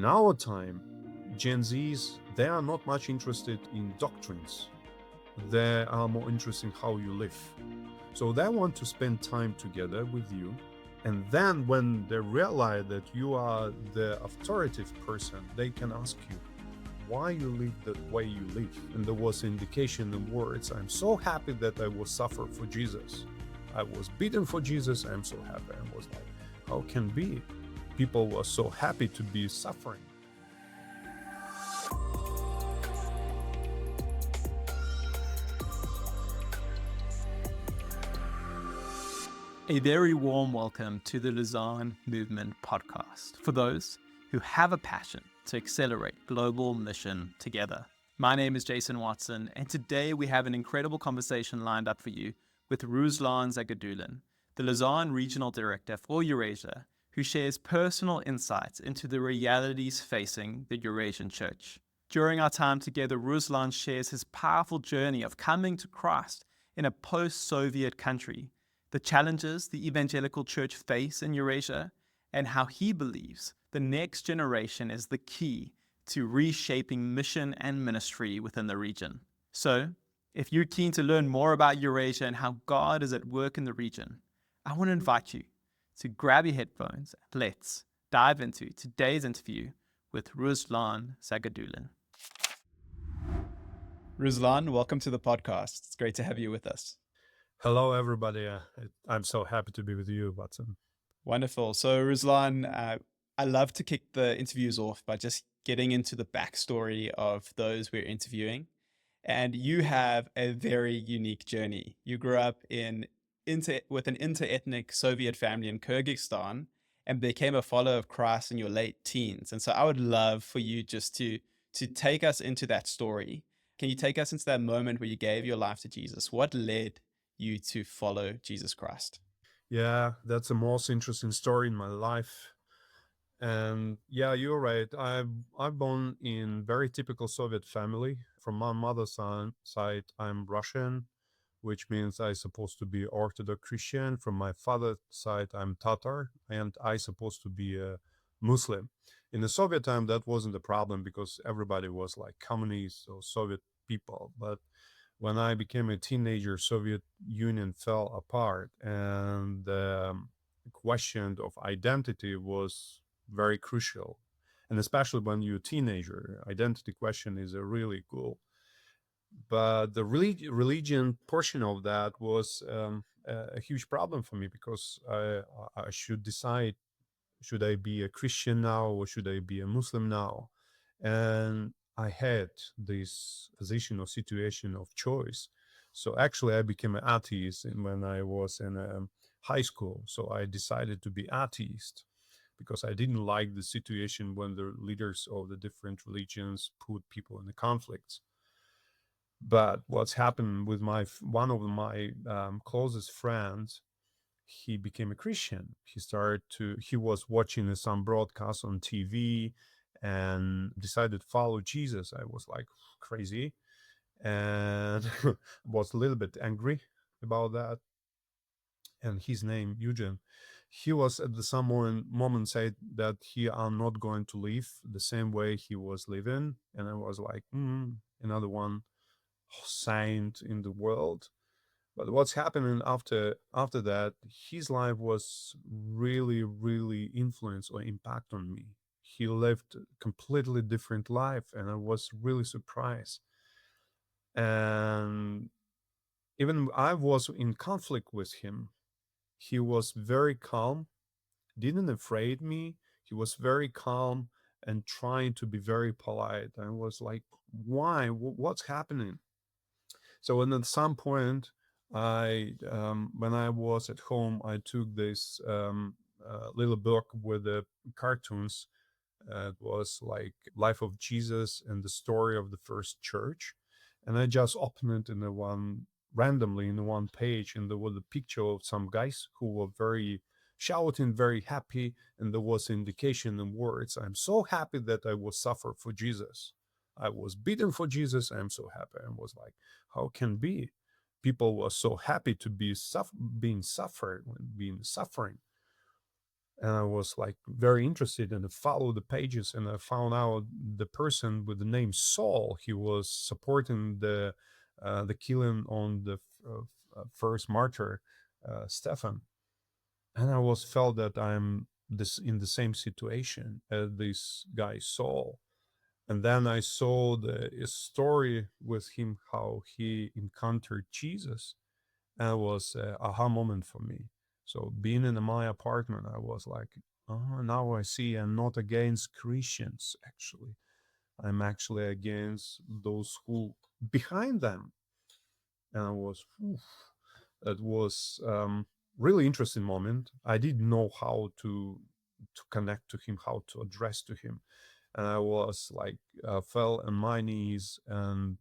In our time, Gen Zs, they are not much interested in doctrines. They are more interested in how you live. So they want to spend time together with you. And then when they realize that you are the authoritative person, they can ask you why you live the way you live. And there was indication in words, I'm so happy that I was suffer for Jesus. I was beaten for Jesus. I'm so happy. I was like, how can be? People were so happy to be suffering. A very warm welcome to the Lausanne Movement podcast for those who have a passion to accelerate global mission together. My name is Jason Watson, and today we have an incredible conversation lined up for you with Ruslan Zagadulin, the Lausanne Regional Director for Eurasia, who shares personal insights into the realities facing the Eurasian Church. During our time together, Ruslan shares his powerful journey of coming to Christ in a post-Soviet country, the challenges the evangelical church face in Eurasia, and how he believes the next generation is the key to reshaping mission and ministry within the region. So, if you're keen to learn more about Eurasia and how God is at work in the region, I want to invite you to grab your headphones and let's dive into today's interview with Ruslan Zagadulin. Ruslan, welcome to the podcast. It's great to have you with us. Hello, everybody. I'm so happy to be with you, Watson. Wonderful. So, Ruslan, I love to kick the interviews off by just getting into the backstory of those we're interviewing. And you have a very unique journey. You grew up with an inter-ethnic Soviet family in Kyrgyzstan and became a follower of Christ in your late teens. And so I would love for you just to take us into that story. Can you take us into that moment where you gave your life to Jesus? What led you to follow Jesus Christ? Yeah, that's the most interesting story in my life. And yeah, you're right. I'm born in very typical Soviet family. From my mother's side, I'm Russian, which means I supposed to be Orthodox Christian. From my father's side, I'm Tatar, and I supposed to be a Muslim. In the Soviet time, that wasn't a problem because everybody was like communists or Soviet people. But when I became a teenager, Soviet Union fell apart, and the question of identity was very crucial. And especially when you're a teenager, identity question is a really cool. But the religion portion of that was a huge problem for me because I should decide, should I be a Christian now or should I be a Muslim now? And I had this position or situation of choice. So actually, I became an atheist when I was in high school. So I decided to be atheist because I didn't like the situation when the leaders of the different religions put people in the conflicts. But what's happened with one of my closest friends, he became a Christian. He was watching some broadcast on TV and decided to follow Jesus. I was like crazy and was a little bit angry about that. And his name, Eugene, he was at the some moment said that he are not going to live the same way he was living. And I was like, another one saint in the world. But what's happening after that, his life was really influenced or impact on me. He lived a completely different life, and I was really surprised. And even I was in conflict with him. He was very calm, didn't afraid me. He was very calm and trying to be very polite. I was like, why? What's happening? So, and at some point, when I was at home, I took this little book with the cartoons. It was like Life of Jesus and the story of the first church, and I just opened it in the one randomly in the one page, and there was a picture of some guys who were very shouting, very happy, and there was indication in words. I'm so happy that I was suffer for Jesus. I was beaten for Jesus. I'm so happy. And was like, how can be? People were so happy to be being suffered, being suffering. And I was like very interested and I followed the pages and I found out the person with the name Saul, he was supporting the killing on the first martyr, Stephen. And I was felt that I'm this in the same situation as this guy Saul. And then I saw the story with him how he encountered Jesus, and it was a aha moment for me. So being in my apartment, I was like, oh, now I see I'm not against Christians. Actually, I'm actually against those who behind them. And I was, oof, it was really interesting moment. I didn't know how to connect to him, how to address to him, and I was like fell on my knees and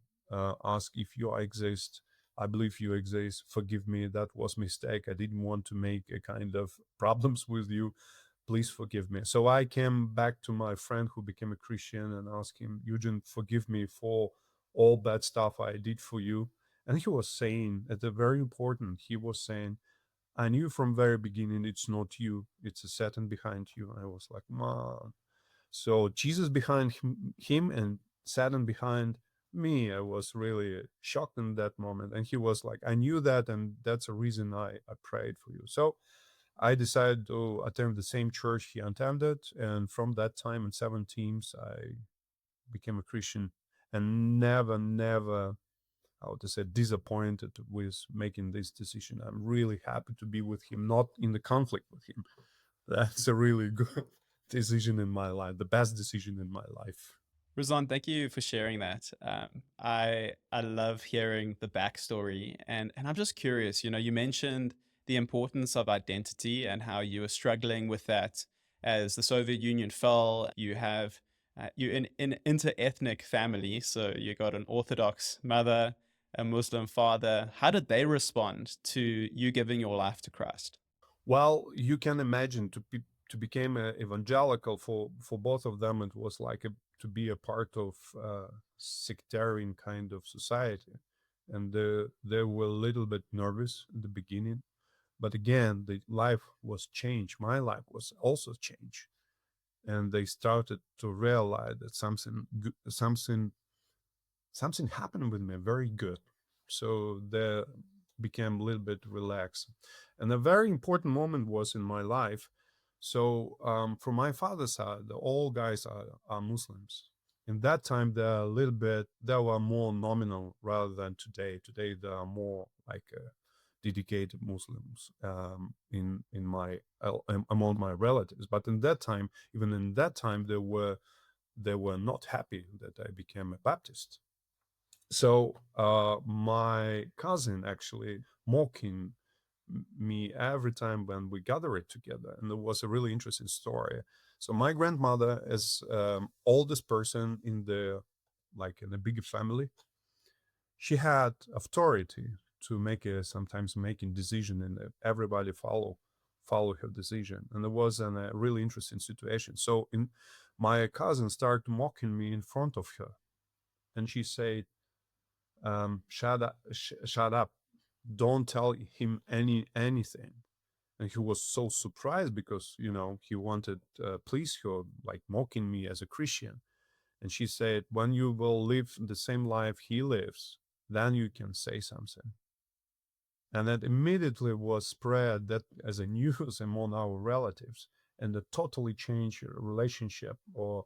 asked if you exist. I believe you exist. Forgive me. That was mistake. I didn't want to make a kind of problems with you. Please forgive me. So I came back to my friend who became a Christian and asked him, Eugene, forgive me for all bad stuff I did for you. And he was saying, at the very important, he was saying, I knew from very beginning it's not you, it's a Satan behind you. And I was like, man. So Jesus behind him and Satan behind me. I was really shocked in that moment. And he was like, I knew that, and that's a reason I prayed for you. So I decided to attend the same church he attended. And from that time in 17s, I became a Christian and never, how to say, disappointed with making this decision. I'm really happy to be with him, not in the conflict with him. That's a really good decision in my life, the best decision in my life. Razan, thank you for sharing that. I love hearing the backstory, and I'm just curious. You know, you mentioned the importance of identity and how you were struggling with that as the Soviet Union fell. You have you in inter-ethnic family, so you got an Orthodox mother, a Muslim father. How did they respond to you giving your life to Christ? Well, you can imagine to become a evangelical for both of them. It was like to be a part of sectarian kind of society, and they were a little bit nervous in the beginning. But again, the life was changed. My life was also changed, and they started to realize that something happened with me very good. So they became a little bit relaxed. And a very important moment was in my life. So from my father's side, all guys are Muslims. In that time, they were more nominal rather than today. Today, there are more like dedicated Muslims in my among my relatives. But in that time, even in that time, they were not happy that I became a Baptist. So my cousin actually mocking me every time when we gather it together, and it was a really interesting story. So my grandmother, as oldest person in the like in a big family, she had authority to make a sometimes making decision, and everybody follow her decision. And it was a really interesting situation. So in my cousin started mocking me in front of her, and she said, shut up, don't tell him anything. And he was so surprised because he wanted please her, like mocking me as a Christian. And she said, when you will live the same life he lives, then you can say something. And that immediately was spread that as a news among our relatives, and that totally changed your relationship or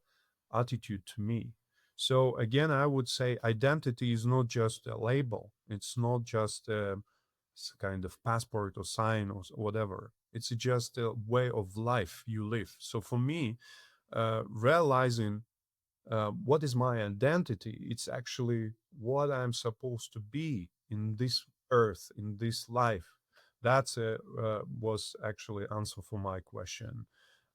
attitude to me. So again, I would say identity is not just a label. It's not just a kind of passport or sign or whatever. It's just a way of life you live. So for me, realizing what is my identity, it's actually what I'm supposed to be in this earth, in this life. That's was actually answer for my question.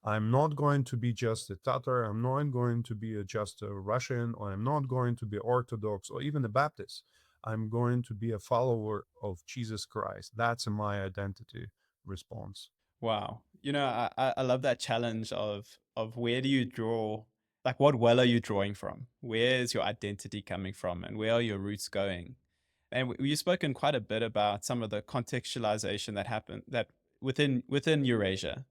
I'm not going to be just a Tatar. I'm not going to be just a Russian, or I'm not going to be Orthodox or even a Baptist. I'm going to be a follower of Jesus Christ. That's my identity response. Wow. You know, I love that challenge of where do you draw, like what well are you drawing from? Where is your identity coming from and where are your roots going? And you've spoken quite a bit about some of the contextualization that happened that within Eurasia.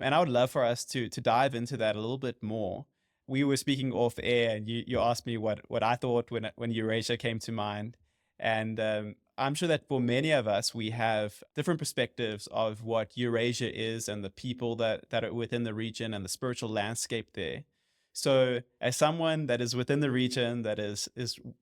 And I would love for us to dive into that a little bit more. We were speaking off air, and you asked me what I thought when Eurasia came to mind, and I'm sure that for many of us, we have different perspectives of what Eurasia is and the people that are within the region and the spiritual landscape there. So, as someone that is within the region, that is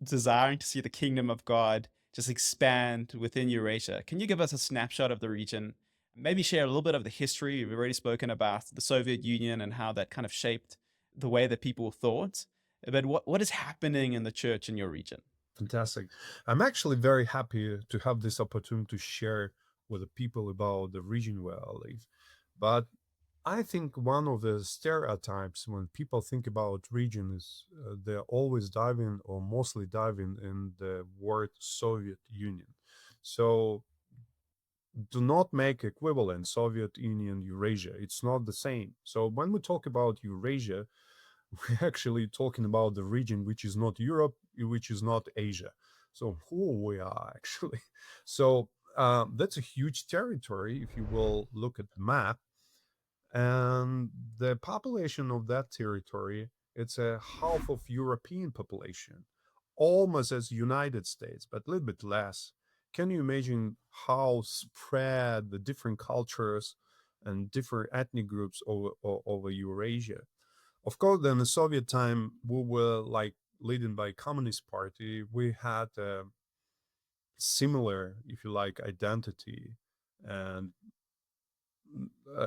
desiring to see the kingdom of God just expand within Eurasia, can you give us a snapshot of the region? Maybe share a little bit of the history. We've already spoken about the Soviet Union and how that kind of shaped the way that people thought. But what is happening in the church in your region? Fantastic. I'm actually very happy to have this opportunity to share with the people about the region where I live. But I think one of the stereotypes when people think about region is they're always diving or mostly diving in the word Soviet Union. So do not make equivalent Soviet Union, Eurasia. It's not the same. So when we talk about Eurasia, we're actually talking about the region which is not Europe, which is not Asia. So who we are actually. So that's a huge territory if you will look at the map. And the population of that territory, it's a half of European population, almost as United States, but a little bit less. Can you imagine how spread the different cultures and different ethnic groups over Eurasia? Of course, then the Soviet time, we were like leading by Communist Party. We had a similar, if you like, identity, and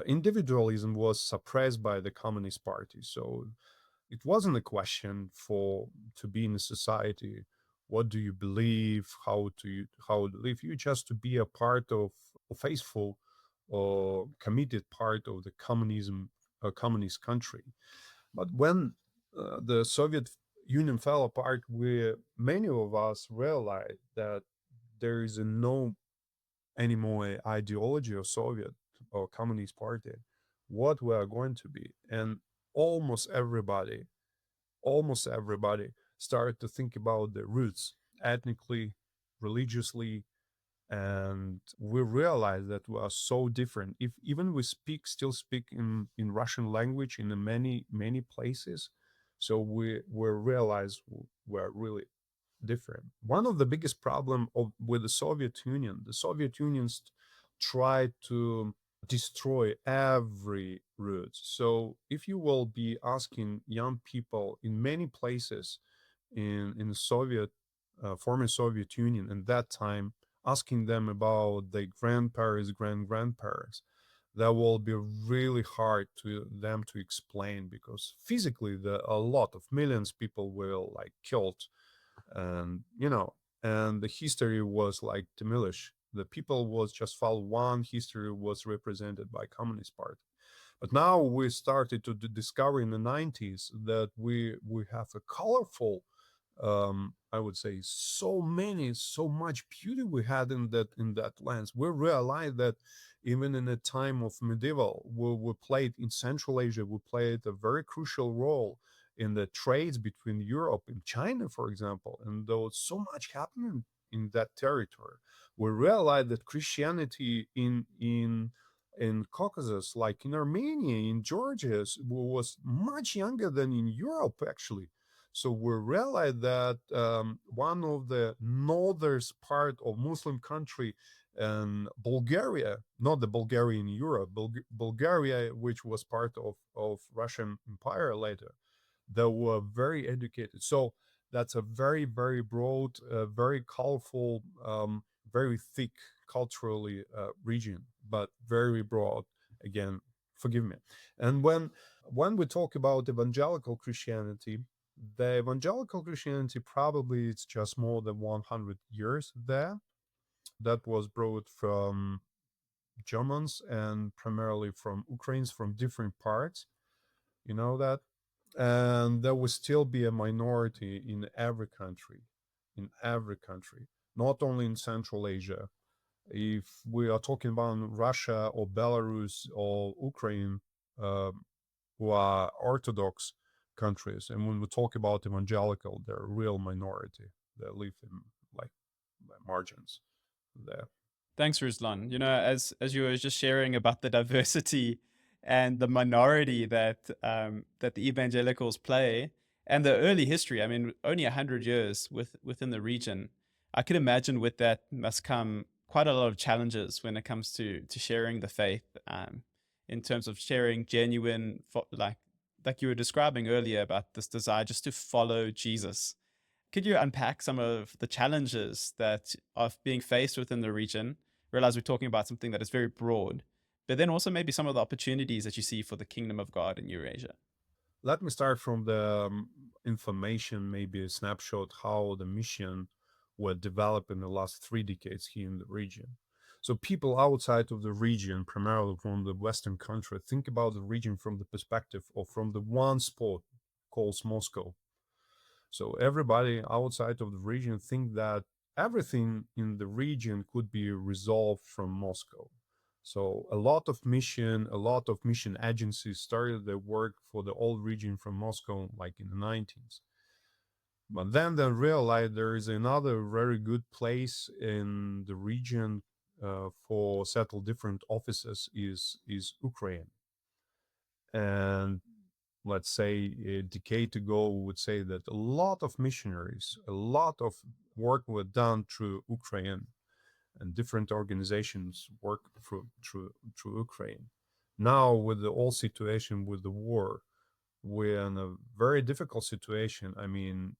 individualism was suppressed by the Communist Party. So it wasn't a question for to be in a society. What do you believe? How to live? You just to be a part of a faithful or committed part of the communism, a communist country. But when the Soviet Union fell apart, we many of us realized that there is no anymore ideology of Soviet or Communist Party. What we are going to be, and almost everybody, almost everybody started to think about the roots ethnically, religiously, and we realize that we are so different. If even we still speak in Russian language in many places, so we realize we're really different. One of the biggest problem with the Soviet Union tried to destroy every root. So if you will be asking young people in many places in the Soviet former Soviet Union at that time, asking them about their grandparents, grandparents, that will be really hard to them to explain because physically a lot of millions people were like killed, and and the history was like diminished. The people was just follow one history was represented by Communist Party. But now we started to discover in the 90s that we have a colorful, I would say, so much beauty we had in that lands. We realized that even in the time of medieval, we played in Central Asia, we played a very crucial role in the trades between Europe and China, for example. And though so much happened in that territory, we realized that Christianity in Caucasus, like in Armenia, in Georgia, was much younger than in Europe, actually. So we realized that one of the northern part of Muslim country and Bulgaria, not the Bulgaria in Europe, Bulgaria, which was part of Russian Empire later, they were very educated. So that's a very, very broad, very colorful, very thick culturally region, but very broad. Again, forgive me. And when we talk about evangelical Christianity, the evangelical Christianity probably it's just more than 100 years there. That was brought from Germans and primarily from Ukrainians from different parts. You know that, and there will still be a minority in every country, not only in Central Asia. If we are talking about Russia or Belarus or Ukraine, uh, who are Orthodox countries, and when we talk about evangelical, they're a real minority. They live in like margins there. Thanks, Ruslan. As you were just sharing about the diversity and the minority that that the evangelicals play, and the early history. I mean, only 100 years within the region. I can imagine with that must come quite a lot of challenges when it comes to sharing the faith, in terms of sharing genuine, like you were describing earlier about this desire just to follow Jesus. Could you unpack some of the challenges that are being faced within the region? Realize we're talking about something that is very broad, but then also maybe some of the opportunities that you see for the kingdom of God in Eurasia. Let me start from the information, maybe a snapshot how the mission were developed in the last 3 decades here in the region. So people outside of the region, primarily from the Western country, think about the region from the perspective or from the one spot called Moscow. So everybody outside of the region think that everything in the region could be resolved from Moscow. So a lot of mission agencies started their work for the whole region from Moscow, like in the 19s. But then they realized there is another very good place in the region for settle different offices is Ukraine. And let's say a decade ago, we would say that a lot of missionaries, a lot of work were done through Ukraine, and different organizations work through Ukraine. Now, with the whole situation with the war, we're in a very difficult situation. I mean,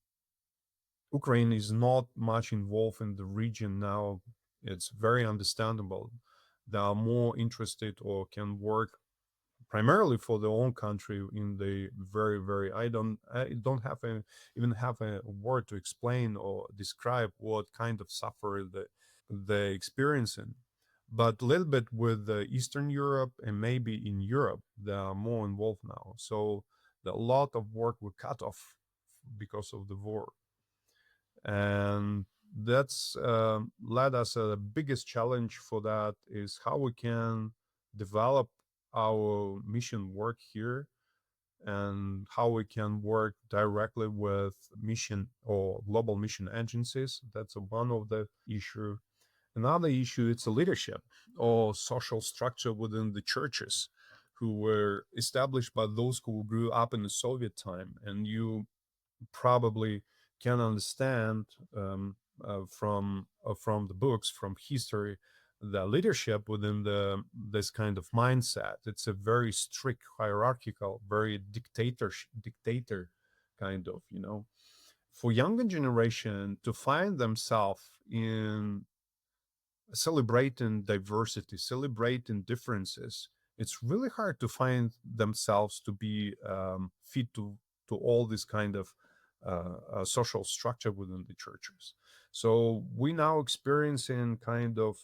Ukraine is not much involved in the region now. It's very understandable. They are more interested or can work primarily for their own country in the very I don't have even have a word to explain or describe what kind of suffer the experiencing, but a little bit with Eastern Europe and maybe in Europe they are more involved now, so a lot of work were cut off because of the war. And that's led us the biggest challenge for that is how we can develop our mission work here and how we can work directly with mission or global mission agencies. That's one of the issue. Another issue it's a leadership or social structure within the churches who were established by those who grew up in the Soviet time, and you probably can understand from the books from history the leadership within the this kind of mindset. It's a very strict hierarchical, very dictator kind of, for younger generation to find themselves in celebrating diversity, celebrating differences. It's really hard to find themselves to be fit to all this kind of social structure within the churches. So we now experiencing kind of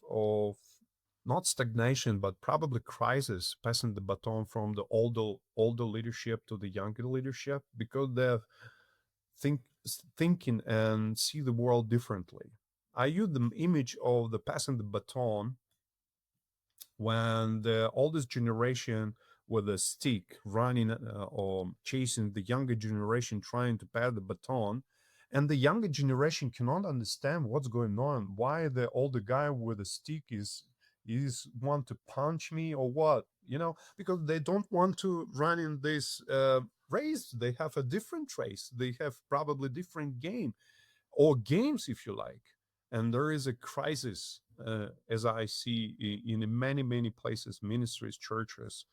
not stagnation, but probably crisis, passing the baton from the older leadership to the younger leadership because they're think, thinking and see the world differently. I use the image of the passing the baton when the oldest generation with a stick running or chasing the younger generation trying to pass the baton, and the younger generation cannot understand what's going on, why the older guy with a stick is want to punch me or what, because they don't want to run in this race. They have a different race, they have probably different game or games, if you like. And there is a crisis, as I see in many places, ministries, churches.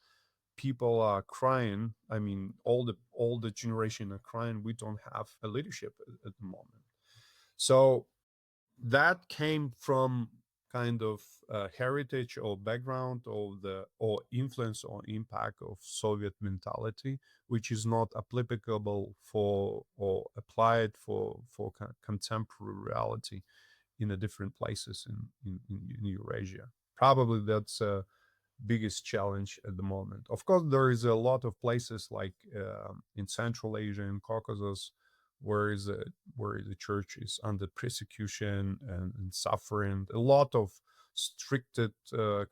People are crying. I mean, all the generation are crying. We don't have a leadership at the moment. So that came from kind of heritage or background of the or influence or impact of Soviet mentality, which is not applicable for or applied for contemporary reality in the different places in Eurasia. Probably that's a biggest challenge at the moment. Of course, there is a lot of places like in Central Asia and Caucasus where the church is under persecution and suffering. A lot of stricted a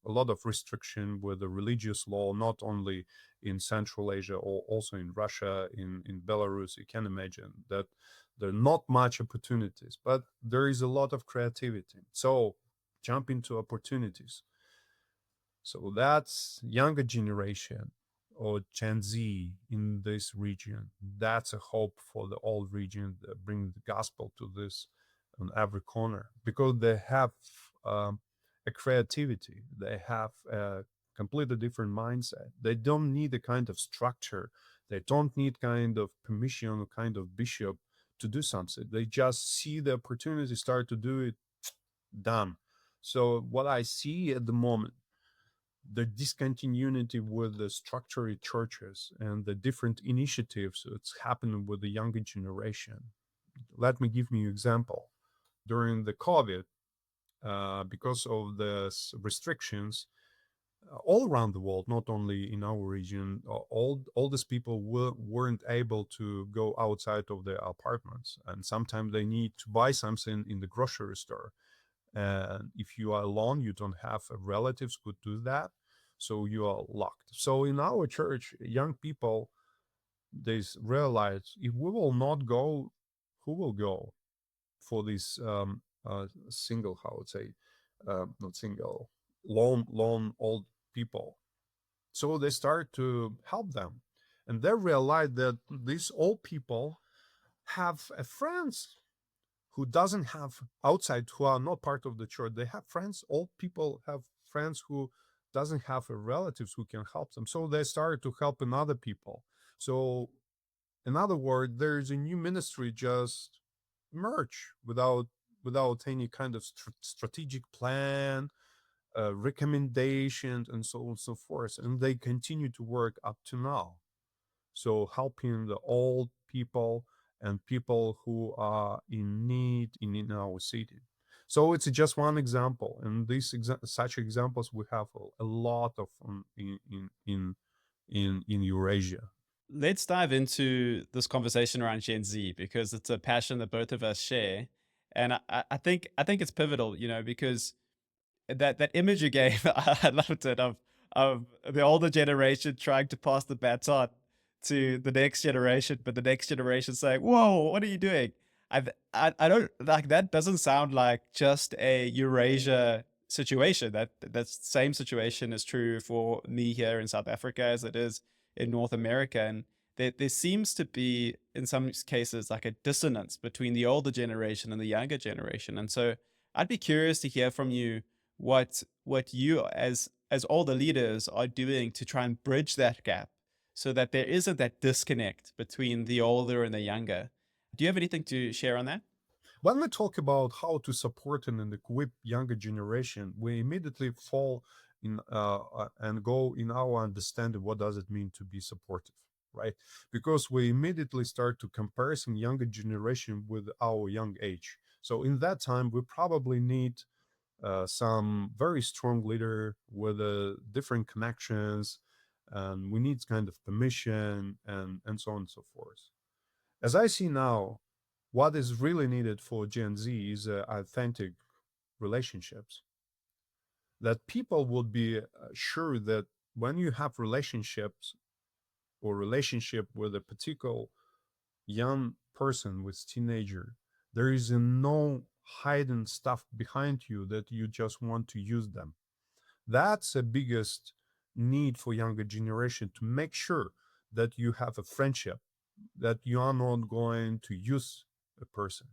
lot of restriction with the religious law, not only in Central Asia or also in Russia, in Belarus. You can imagine that there are not much opportunities, but there is a lot of creativity. So jump into opportunities. So that's younger generation or Gen Z in this region. That's a hope for the old region that bring the gospel to this on every corner because they have a creativity. They have a completely different mindset. They don't need a kind of structure. They don't need kind of permission or kind of bishop to do something. They just see the opportunity, start to do it, done. So what I see at the moment, the discontinuity with the structured churches and the different initiatives that's happening with the younger generation. Let me give you an example. During the COVID, because of the restrictions all around the world, not only in our region, all these people weren't able to go outside of their apartments, and sometimes they need to buy something in the grocery store. And if you are alone, you don't have relatives who do that, so you are locked. So in our church, young people, they realize if we will not go, who will go for this single, how I would say, not single, lone old people. So they start to help them, and they realize that these old people have friends who doesn't have outside, who are not part of the church. They have friends. Old people have friends who doesn't have relatives who can help them, so they started to help another people. So in other words, there's a new ministry just merge without any kind of strategic plan, recommendations, and so on and so forth, and they continue to work up to now. So helping the old people and people who are in need in our city. So it's just one example, and these such examples we have a lot of in Eurasia. Let's dive into this conversation around Gen Z because it's a passion that both of us share, and I think it's pivotal, because that image you gave, I loved it of the older generation trying to pass the baton to the next generation, but the next generation saying, "Whoa, what are you doing?" I don't like that. Doesn't sound like just a Eurasia situation. That same situation is true for me here in South Africa as it is in North America, and there seems to be in some cases like a dissonance between the older generation and the younger generation, and so I'd be curious to hear from you what you as older leaders are doing to try and bridge that gap so that there isn't that disconnect between the older and the younger. Do you have anything to share on that? When we talk about how to support and equip younger generation, we immediately fall in and go in our understanding what does it mean to be supportive, right? Because we immediately start to comparison younger generation with our young age. So in that time, we probably need some very strong leader with different connections, and we need kind of permission and so on and so forth. As I see now, what is really needed for Gen Z is authentic relationships. That people would be sure that when you have relationships or relationship with a particular young person with teenager, there is no hidden stuff behind you that you just want to use them. That's the biggest need for younger generation, to make sure that you have a friendship, that you are not going to use a person.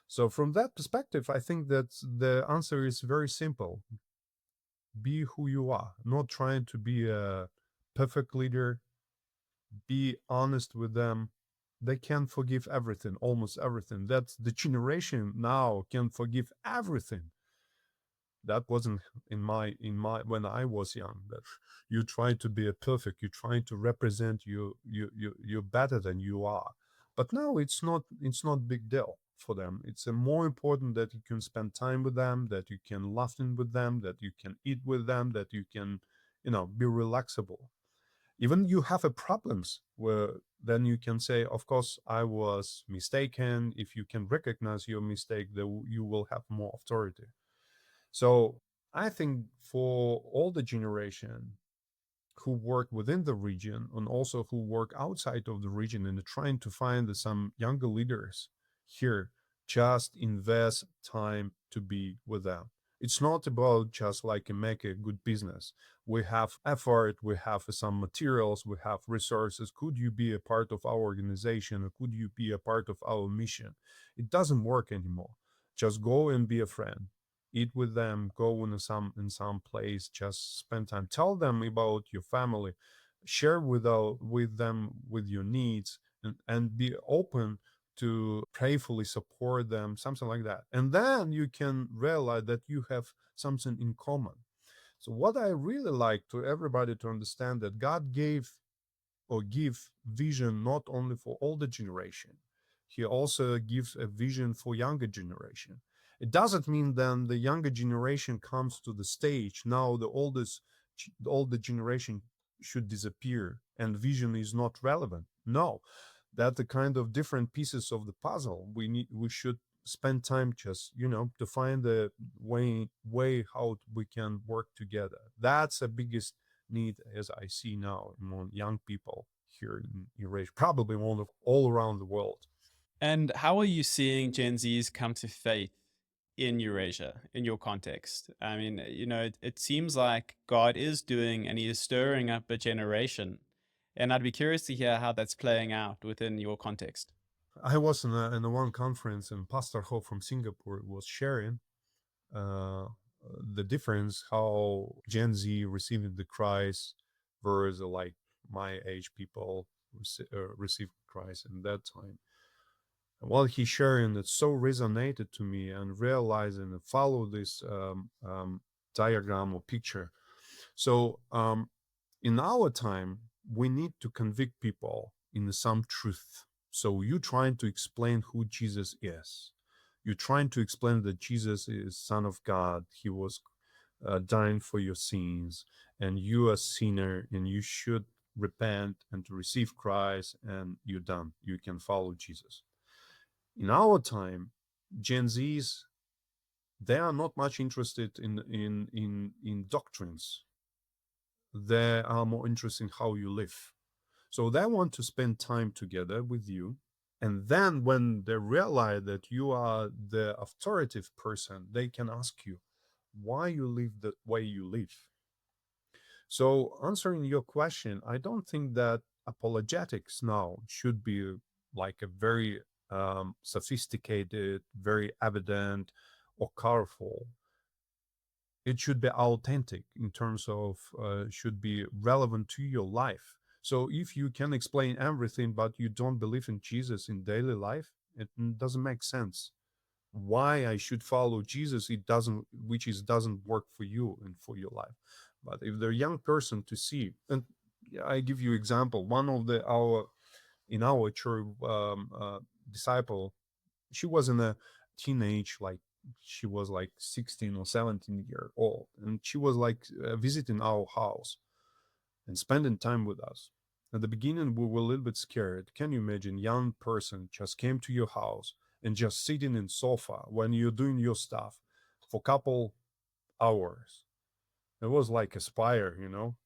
So from that perspective, I think that the answer is very simple. Be who you are, not trying to be a perfect leader. Be honest with them. They can forgive everything, almost everything. That's the generation now can forgive everything. That wasn't in my when I was young. That you try to be a perfect, you try to represent you're better than you are. But now it's not big deal for them. It's more important that you can spend time with them, that you can laugh in with them, that you can eat with them, that you can, be relaxable. Even you have a problems where then you can say, of course I was mistaken. If you can recognize your mistake, then you will have more authority. So I think for all the generation who work within the region and also who work outside of the region and trying to find some younger leaders here, just invest time to be with them. It's not about just like make a good business. We have effort, we have some materials, we have resources. Could you be a part of our organization, or could you be a part of our mission? It doesn't work anymore. Just go and be a friend, eat with them, go in some place, just spend time, tell them about your family, share with them with your needs, and be open to prayerfully support them, something like that. And then you can realize that you have something in common. So what I really like to everybody to understand, that God gave or give vision not only for older generation, he also gives a vision for younger generation. It doesn't mean then the younger generation comes to the stage, now the older generation should disappear and vision is not relevant. No, that the kind of different pieces of the puzzle. We should spend time just, to find the way how we can work together. That's the biggest need as I see now among young people here in Eurasia, probably all around the world. And how are you seeing Gen Zs come to faith in Eurasia, in your context? I mean, it seems like God is doing and he is stirring up a generation. And I'd be curious to hear how that's playing out within your context. I was in a one conference, and Pastor Ho from Singapore was sharing uh, the difference how Gen Z receiving the Christ versus like my age people received Christ in that time. And while he sharing, it so resonated to me, and realizing and follow this diagram or picture. So in our time, we need to convict people in some truth. So you trying to explain who Jesus is. You're trying to explain that Jesus is Son of God. He was dying for your sins, and you are a sinner, and you should repent and to receive Christ, and you're done. You can follow Jesus. In our time, Gen Zs, they are not much interested in doctrines. They are more interested in how you live. So they want to spend time together with you. And then when they realize that you are the authoritative person, they can ask you why you live the way you live. So answering your question, I don't think that apologetics now should be like a very sophisticated, very evident, or colorful. It should be authentic in terms of should be relevant to your life. So if you can explain everything but you don't believe in Jesus in daily life, it doesn't make sense. Why I should follow Jesus, it doesn't, which is doesn't work for you and for your life. But if they're young person to see, and I give you example, one of the our in our church disciple, she was in a teenage, like she was like 16 or 17-year old, and she was like visiting our house and spending time with us. At the beginning, we were a little bit scared. Can you imagine, young person just came to your house and just sitting in sofa when you're doing your stuff for a couple hours? It was like aspire,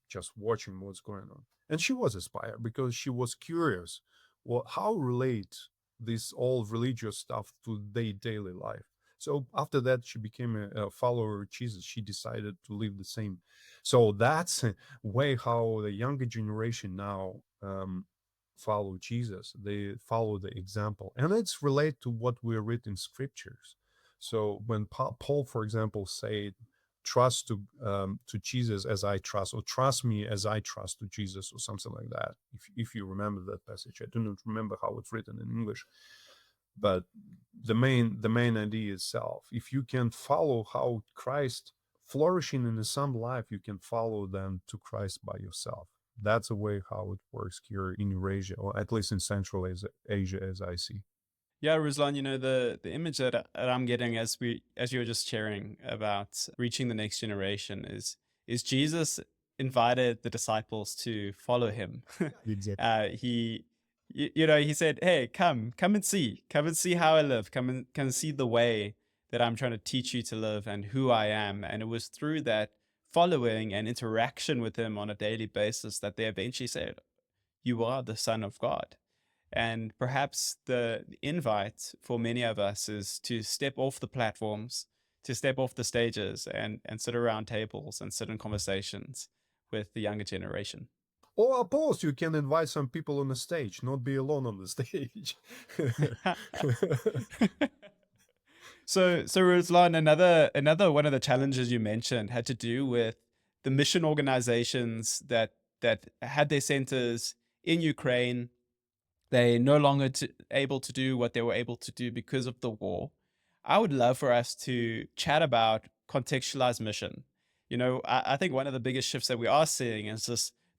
just watching what's going on. And she was aspire because she was curious. Well, how relate this all religious stuff to their daily life? So after that, she became a follower of Jesus. She decided to live the same. So that's a way how the younger generation now follow Jesus. They follow the example, and it's related to what we read in scriptures. So when Paul, for example, said, "Trust to Jesus as I trust," or "Trust me as I trust to Jesus," or something like that. If you remember that passage, I do not remember how it's written in English, but the main idea itself. If you can follow how Christ flourishing in some life, you can follow them to Christ by yourself. That's a way how it works here in Eurasia, or at least in Central Asia, as I see. Yeah, Ruslan, the image that I'm getting as you were just sharing about reaching the next generation is Jesus invited the disciples to follow him. Exactly. He said, "Hey, come and see how I live. Come and see the way that I'm trying to teach you to live and who I am." And it was through that following and interaction with him on a daily basis that they eventually said, "You are the Son of God." And perhaps the invite for many of us is to step off the platforms, to step off the stages and sit around tables and sit in conversations with the younger generation. Or opposed, you can invite some people on the stage, not be alone on the stage. So Ruslan, another one of the challenges you mentioned had to do with the mission organizations that had their centers in Ukraine. They no longer able to do what they were able to do because of the war. I would love for us to chat about contextualized mission. I think one of the biggest shifts that we are seeing is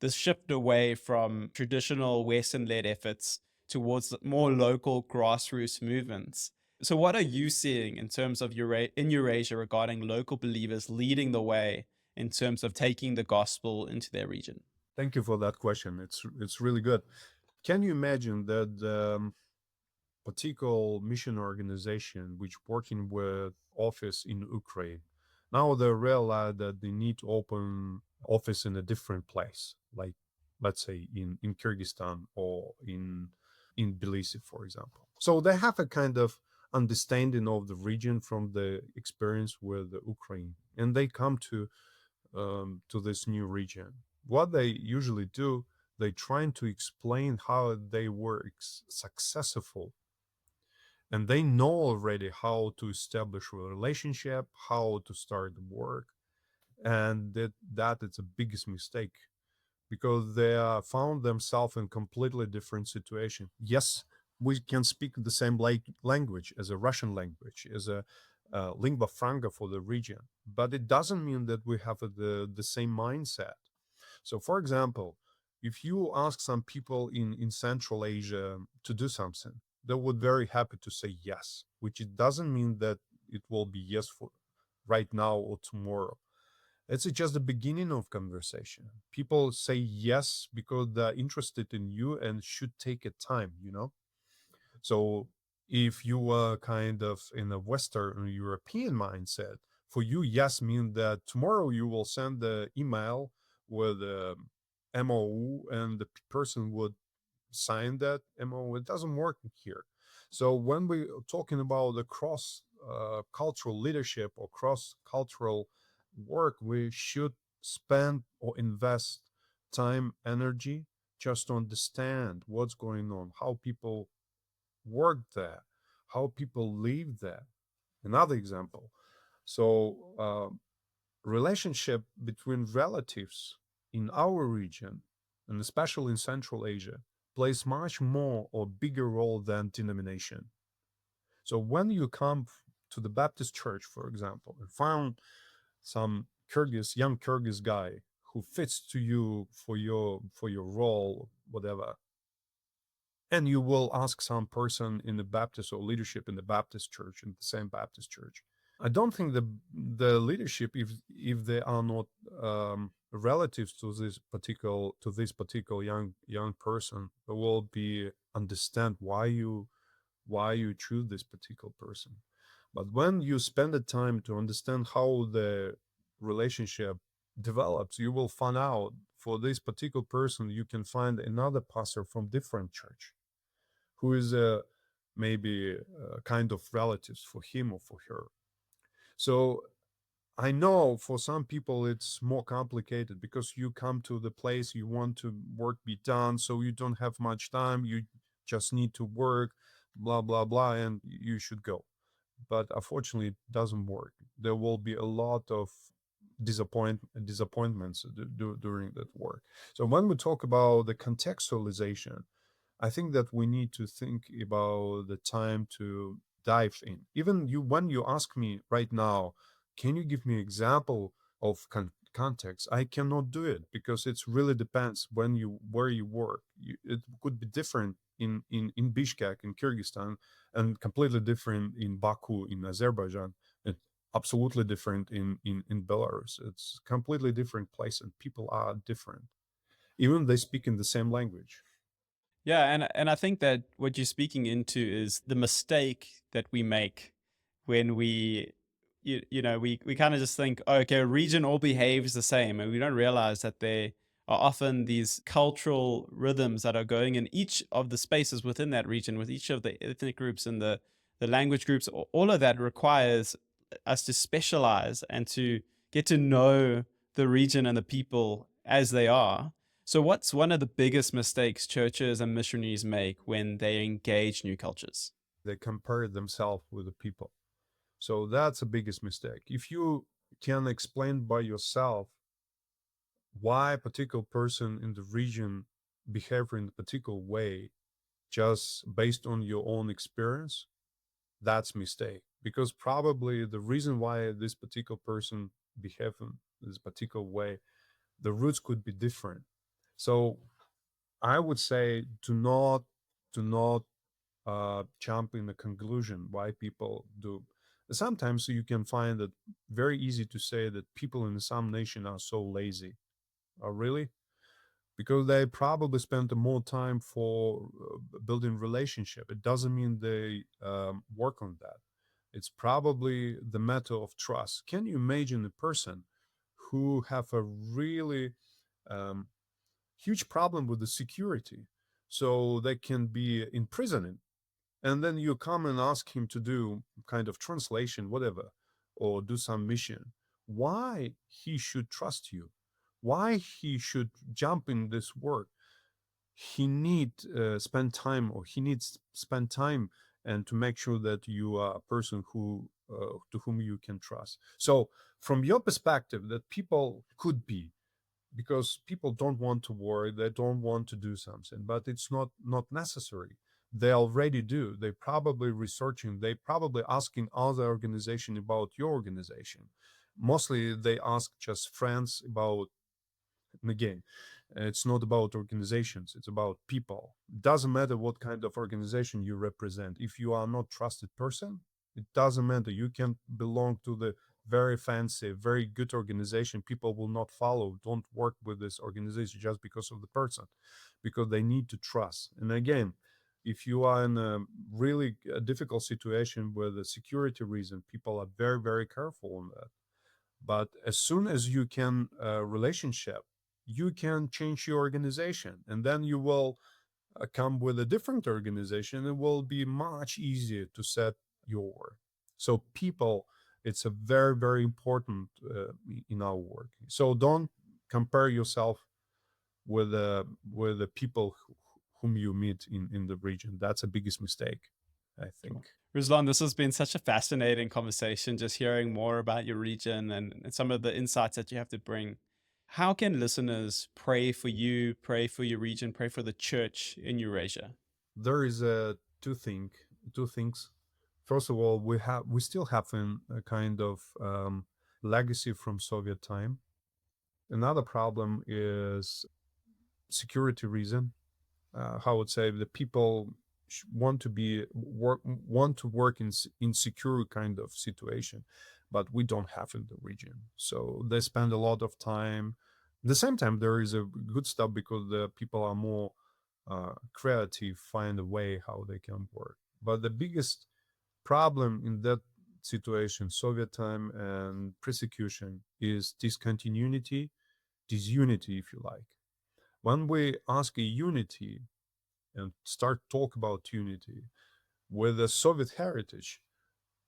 this shift away from traditional Western-led efforts towards more local grassroots movements. So what are you seeing in terms of in Eurasia regarding local believers leading the way in terms of taking the gospel into their region? Thank you for that question. It's really good. Can you imagine that particular mission organization which working with office in Ukraine, now they realize that they need to open office in a different place, like let's say in Kyrgyzstan or in Tbilisi, for example. So they have a kind of understanding of the region from the experience with the Ukraine, and they come to this new region. What they usually do, they trying to explain how they were successful, and they know already how to establish a relationship, how to start work, and that is the biggest mistake, because they found themselves in completely different situation. Yes, we can speak the same language as a Russian language, as a lingua franca for the region, but it doesn't mean that we have the same mindset. So, for example, if you ask some people in Central Asia to do something, they would very happy to say yes, which it doesn't mean that it will be yes for right now or tomorrow. It's just the beginning of conversation. People say yes because they're interested in you and should take a time. So if you are kind of in a Western European mindset, for you, yes means that tomorrow you will send the email with a MOU and the person would sign that MOU. It doesn't work here. So when we're talking about the cross cultural leadership or cross cultural work, we should spend or invest time, energy just to understand what's going on, how people work there, how people live there. Another example. So relationship between relatives in our region, and especially in Central Asia, plays much more or bigger role than denomination. So when you come to the Baptist church, for example, and found some young Kyrgyz guy who fits to you for your role, whatever, and you will ask some person in the Baptist or leadership in the Baptist church, in the same Baptist church, I don't think the leadership, if they are not relatives to this particular young person, will be understand why you choose this particular person. But when you spend the time to understand how the relationship develops, you will find out for this particular person you can find another pastor from different church who is maybe kind of relatives for him or for her. So I know for some people it's more complicated because you come to the place, you want to work be done, so you don't have much time, you just need to work, blah, blah, blah, and you should go. But unfortunately, it doesn't work. There will be a lot of disappointments during that work. So when we talk about the contextualization, I think that we need to think about the time to dive in. Even when you ask me right now, can you give me example of context? I cannot do it because it really depends where you work. It could be different in Bishkek in Kyrgyzstan and completely different in Baku in Azerbaijan. And absolutely different in Belarus. It's completely different place and people are different, even they speak in the same language. Yeah, and I think that what you're speaking into is the mistake that we make when we kind of just think, oh, okay, a region all behaves the same, and we don't realize that there are often these cultural rhythms that are going in each of the spaces within that region, with each of the ethnic groups and the language groups. All of that requires us to specialize and to get to know the region and the people as they are. So, what's one of the biggest mistakes churches and missionaries make when they engage new cultures? They compare themselves with the people. So that's the biggest mistake. If you can explain by yourself why a particular person in the region behave in a particular way just based on your own experience, that's mistake. Because probably the reason why this particular person behave in this particular way, the roots could be different. So I would say do not jump in the conclusion why people do. Sometimes you can find that very easy to say that people in some nation are so lazy. Oh, really? Because they probably spent more time for building relationship. It doesn't mean they work on that. It's probably the matter of trust. Can you imagine a person who have a really um, huge problem with the security, so they can be imprisoned, and then you come and ask him to do kind of translation, whatever, or do some mission? Why he should trust you? Why he should jump in this work? He need spend time, or he needs spend time and to make sure that you are a person who to whom you can trust. So from your perspective, that people could be, because people don't want to work, they don't want to do something, but it's not necessary. They already do. They probably researching, they probably asking other organization about your organization. Mostly they ask just friends about. And again, it's not about organizations, it's about people. Doesn't matter what kind of organization you represent. If you are not trusted person, it doesn't matter. You can belong to the very fancy, very good organization. People will not follow, don't work with this organization just because of the person, because they need to trust. And again, if you are in a really difficult situation with a security reason, people are very, very careful on that. But as soon as you can relationship, you can change your organization, and then you will come with a different organization. It will be much easier to set your work. So people, it's a very, very important in our work. So don't compare yourself with the people whom you meet in the region. That's the biggest mistake, I think. Ruslan, this has been such a fascinating conversation, just hearing more about your region and some of the insights that you have to bring. How can listeners pray for you, pray for your region, pray for the church in Eurasia? There is two things. First of all, we still have a kind of legacy from Soviet time. Another problem is security reason. How I would say, the people want to work in secure kind of situation, but we don't have in the region. So they spend a lot of time. At the same time, there is a good stuff because the people are more creative, find a way how they can work. But the biggest problem in that situation, Soviet time and persecution, is discontinuity, disunity, if you like. When we ask a unity and start talk about unity with the Soviet heritage,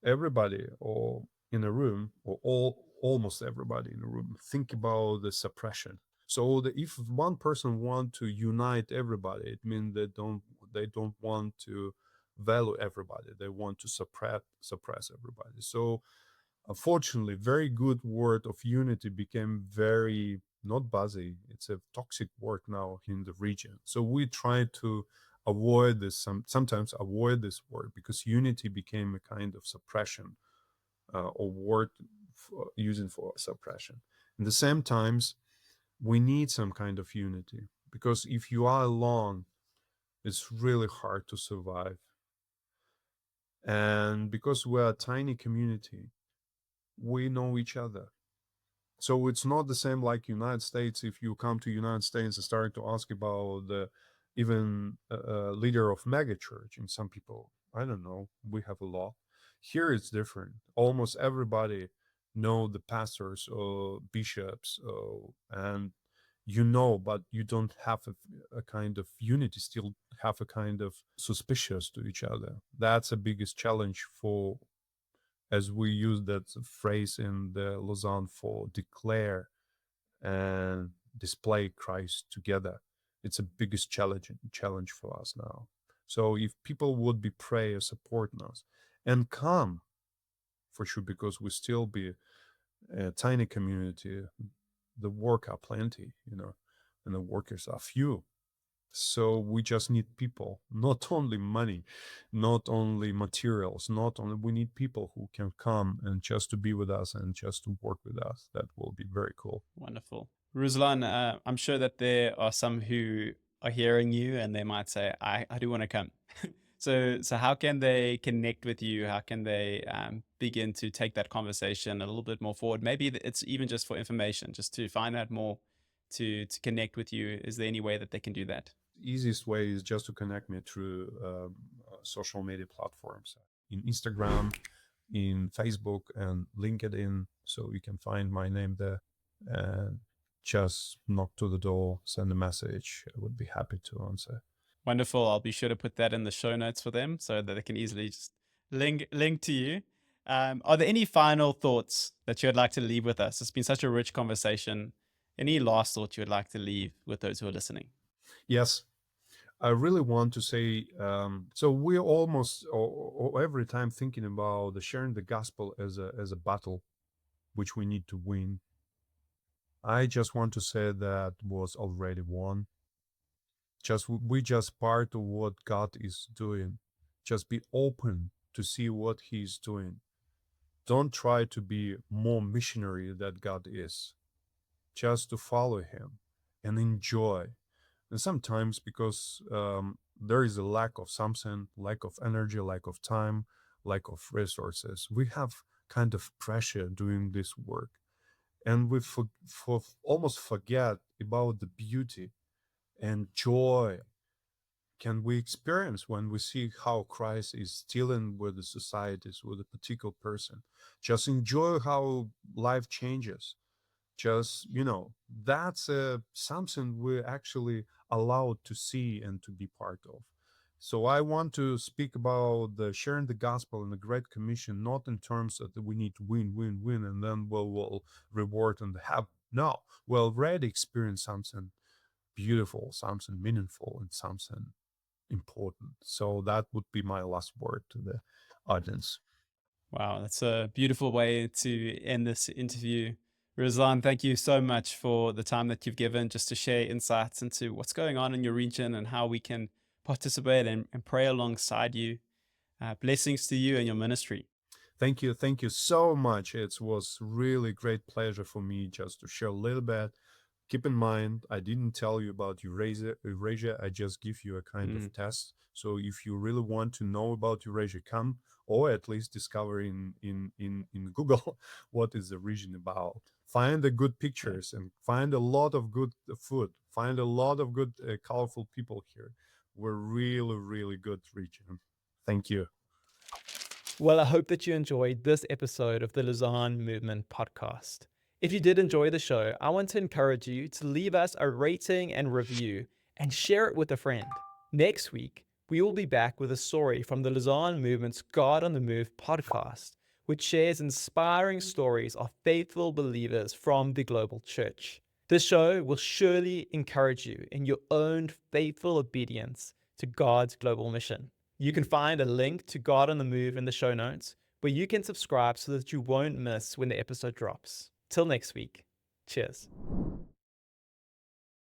everybody or in a room, or almost everybody in a room, think about the suppression. So if one person want to unite everybody, it means they don't want to value everybody. They want to suppress everybody. So unfortunately, very good word of unity became very not buzzy. It's a toxic word now in the region. So we try to avoid this, sometimes avoid this word, because unity became a kind of suppression or word using for suppression. In the same times, we need some kind of unity, because if you are alone, it's really hard to survive. And because we're a tiny community, we know each other. So it's not the same like United States. If you come to United States and start to ask about the even leader of mega church, and some people, I don't know, we have a law. Here it's different. Almost everybody know the pastors or bishops, and but you don't have a kind of unity. Still have a kind of suspicious to each other. That's the biggest challenge for as we use that phrase in the Lausanne for declare and display Christ together. It's a biggest challenge for us now. So if people would be prayer supporting us and come, for sure, because we still be a tiny community, the work are plenty, and the workers are few. So we just need people, not only money, not only materials, not only, we need people who can come and just to be with us and just to work with us. That will be very cool. Wonderful. Ruslan, I'm sure that there are some who are hearing you and they might say, I do want to come. So how can they connect with you? How can they begin to take that conversation a little bit more forward? Maybe it's even just for information, just to find out more, to connect with you. Is there any way that they can do that? Easiest way is just to connect me through social media platforms, in Instagram, in Facebook, and LinkedIn. So you can find my name there and just knock to the door, send a message. I would be happy to answer. Wonderful. I'll be sure to put that in the show notes for them so that they can easily just link to you. Are there any final thoughts that you would like to leave with us? It's been such a rich conversation. Any last thoughts you would like to leave with those who are listening? Yes, I really want to say, so we're almost or every time thinking about sharing the gospel as a battle, which we need to win. I just want to say that was already won. We just part of what God is doing. Just be open to see what He's doing. Don't try to be more missionary than God is. Just to follow Him and enjoy. And sometimes because there is a lack of something, lack of energy, lack of time, lack of resources, we have kind of pressure doing this work. And we almost forget about the beauty and joy can we experience when we see how Christ is dealing with the societies, with a particular person. Just enjoy how life changes. Just, that's something we're actually allowed to see and to be part of. So I want to speak about the sharing the gospel and the Great Commission, not in terms that we need to win, and then we'll reward and have. No, we'll already experience something beautiful, something meaningful, and something important. So that would be my last word to the audience. Wow, that's a beautiful way to end this interview. Ruslan, thank you so much for the time that you've given just to share insights into what's going on in your region and how we can participate and pray alongside you. Blessings to you and your ministry. Thank you so much. It was really great pleasure for me just to share a little bit. Keep in mind, I didn't tell you about Eurasia. I just give you a kind of test. So if you really want to know about Eurasia, come or at least discover in Google what is the region about. Find the good pictures and find a lot of good food. Find a lot of good, colorful people here. We're really, really good region. Thank you. Well, I hope that you enjoyed this episode of the Lausanne Movement podcast. If you did enjoy the show, I want to encourage you to leave us a rating and review and share it with a friend. Next week, we will be back with a story from the Lausanne Movement's God on the Move podcast, which shares inspiring stories of faithful believers from the global church. This show will surely encourage you in your own faithful obedience to God's global mission. You can find a link to God on the Move in the show notes, where you can subscribe so that you won't miss when the episode drops. Till next week. Cheers.